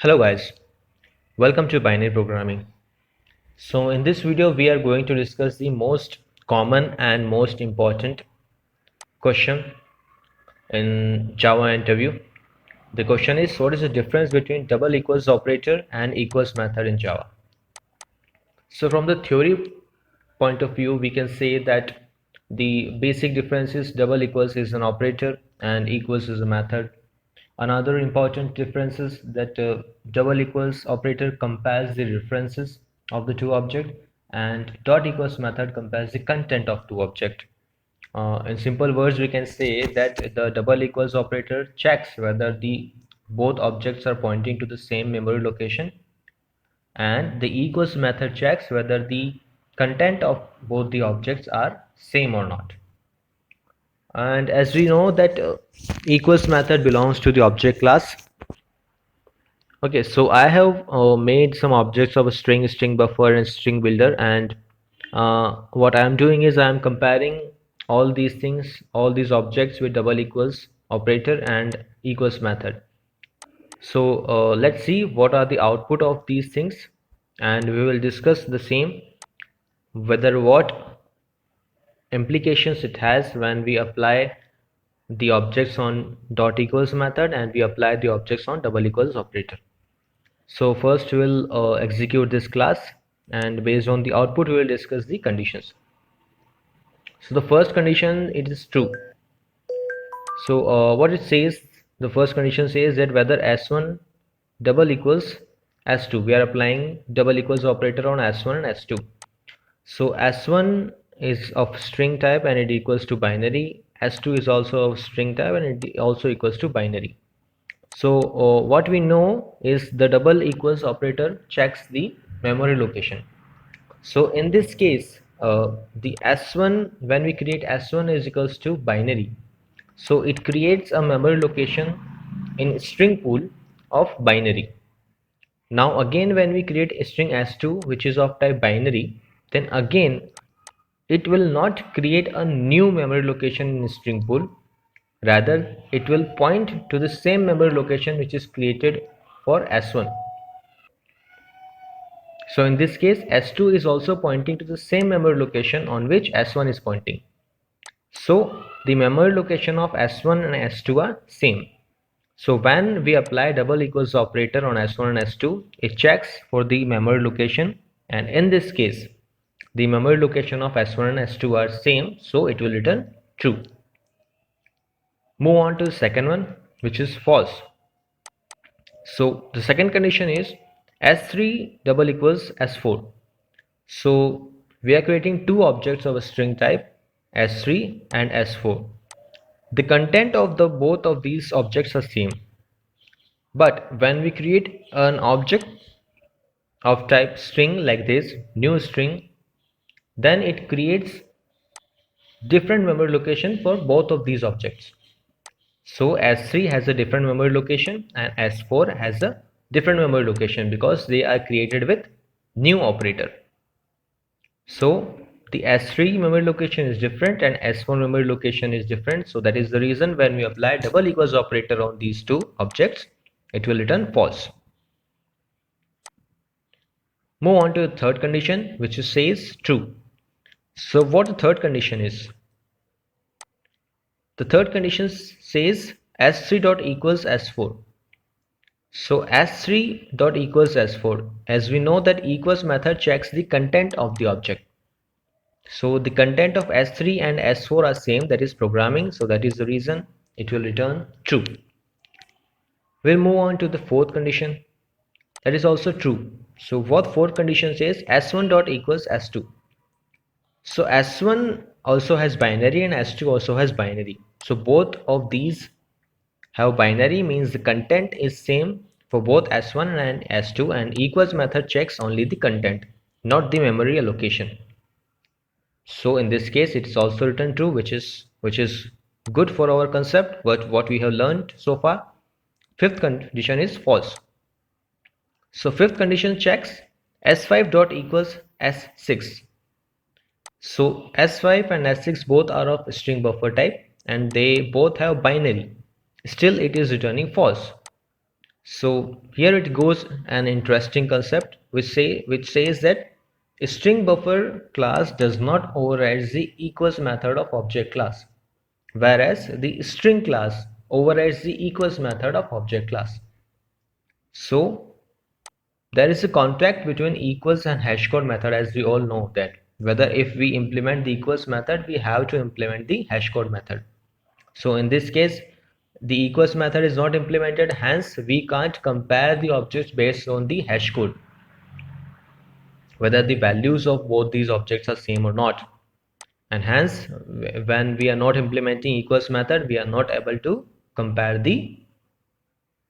Hello guys, welcome to Binary Programming. So in this video we are going to discuss the most common and most important question in Java interview. The question is, what is the difference between double equals operator and equals method in Java? So from the theory point of view, we can say that the basic difference is double equals is an operator and equals is a method. Another important difference is that double equals operator compares the references of the two objects and dot equals method compares the content of two objects. In simple words, we can say that the double equals operator checks whether the both objects are pointing to the same memory location, and the equals method checks whether the content of both the objects are same or not. And as we know that equals method belongs to the object class. Okay, so I have made some objects of a string buffer and string builder, and what I am doing is I am comparing all these things, all these objects with double equals operator and equals method. So let's see what are the output of these things, and we will discuss the same, whether what implications it has when we apply the objects on dot equals method and we apply the objects on double equals operator. So first we will execute this class, and based on the output we will discuss the conditions. So the first condition, it is true. So what it says, the first condition says that whether s1 double equals s2. We are applying double equals operator on s1 and s2. So s1 is of string type and it equals to binary. S2 is also of string type and it also equals to binary. So what we know is the double equals operator checks the memory location. So in this case, the s1, when we create s1 is equals to binary, so it creates a memory location in string pool of binary. Now again, when we create a string s2 which is of type binary, then again it will not create a new memory location in string pool. Rather, it will point to the same memory location which is created for s1. So in this case, s2 is also pointing to the same memory location on which s1 is pointing. So the memory location of s1 and s2 are same. So when we apply double equals operator on s1 and s2, it checks for the memory location, and in this case the memory location of s1 and s2 are same, so it will return true. Move on to the second one, which is false. So the second condition is s3 double equals s4. So we are creating two objects of a string type s3 and s4. The content of the both of these objects are same, but when we create an object of type string like this, new string, then it creates different memory location for both of these objects. So s3 has a different memory location and s4 has a different memory location because they are created with new operator. So the s3 memory location is different and s4 memory location is different. So that is the reason when we apply double equals operator on these two objects, it will return false. Move on to the third condition, which says true. So what the third condition is? The third condition says s3 dot equals s4. So s3 dot equals s4. As we know that equals method checks the content of the object. So the content of s3 and s4 are same, that is programming, so that is the reason it will return true. We'll move on to the fourth condition, that is also true. So what fourth condition says? s1 dot equals s2. So s1 also has binary and s2 also has binary. So both of these have binary, means the content is same for both s1 and s2, and equals method checks only the content, not the memory allocation. So in this case it is also written true, which is good for our concept, but what we have learned so far. Fifth condition is false. So fifth condition checks s5 dot equals s6. So s5 and s6 both are of string buffer type and they both have binary. Still it is returning false. So here it goes an interesting concept which says that a string buffer class does not override the equals method of object class, whereas the string class overrides the equals method of object class. So there is a contract between equals and hashcode method, as we all know that whether if we implement the equals method, we have to implement the hashcode method. So in this case, the equals method is not implemented, hence we can't compare the objects based on the hashcode, whether the values of both these objects are same or not. And hence, when we are not implementing equals method, we are not able to compare the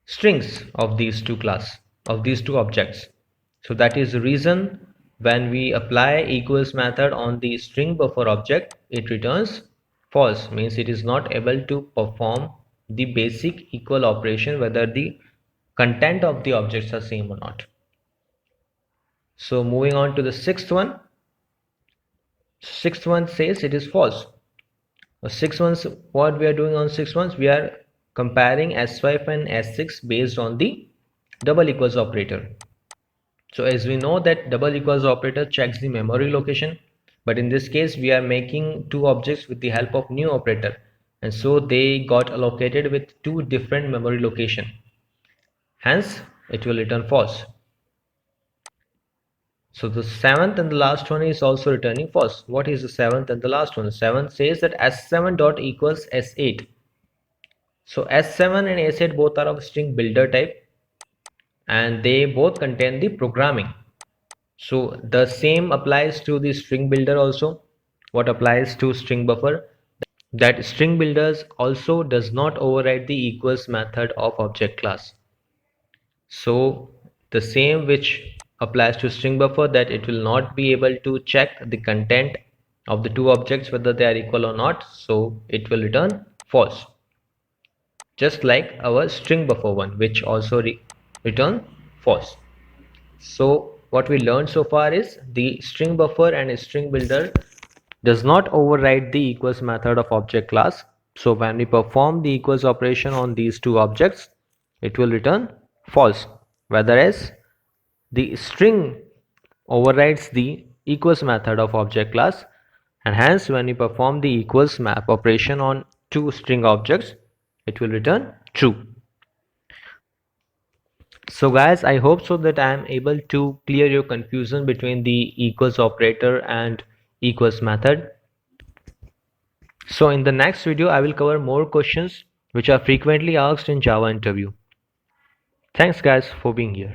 strings of these two objects. So that is the reason when we apply equals method on the string buffer object, it returns false, means it is not able to perform the basic equal operation whether the content of the objects are same or not. So moving on to the sixth one. Sixth one says it is false. Sixth ones, what we are doing on sixth ones, we are comparing S5 and S6 based on the double equals operator. So as we know that double equals operator checks the memory location, but in this case we are making two objects with the help of new operator, and so they got allocated with two different memory location. Hence it will return false. So the seventh and the last one is also returning false. What is the seventh and the last one? Seventh says that S7 dot equals S8. So S7 and S8 both are of string builder type, and they both contain the programming. So the same applies to the string builder also. What applies to string buffer? That string builders also does not override the equals method of object class. So the same which applies to string buffer, that it will not be able to check the content of the two objects whether they are equal or not. So it will return false. Just like our string buffer one, which also return false. So what we learned so far is the string buffer and string builder does not override the equals method of object class. So when we perform the equals operation on these two objects, it will return false, whereas the string overrides the equals method of object class, and hence when we perform the equals map operation on two string objects, it will return true. So guys, I hope so that I am able to clear your confusion between the equals operator and equals method. So in the next video, I will cover more questions which are frequently asked in Java interview. Thanks guys for being here.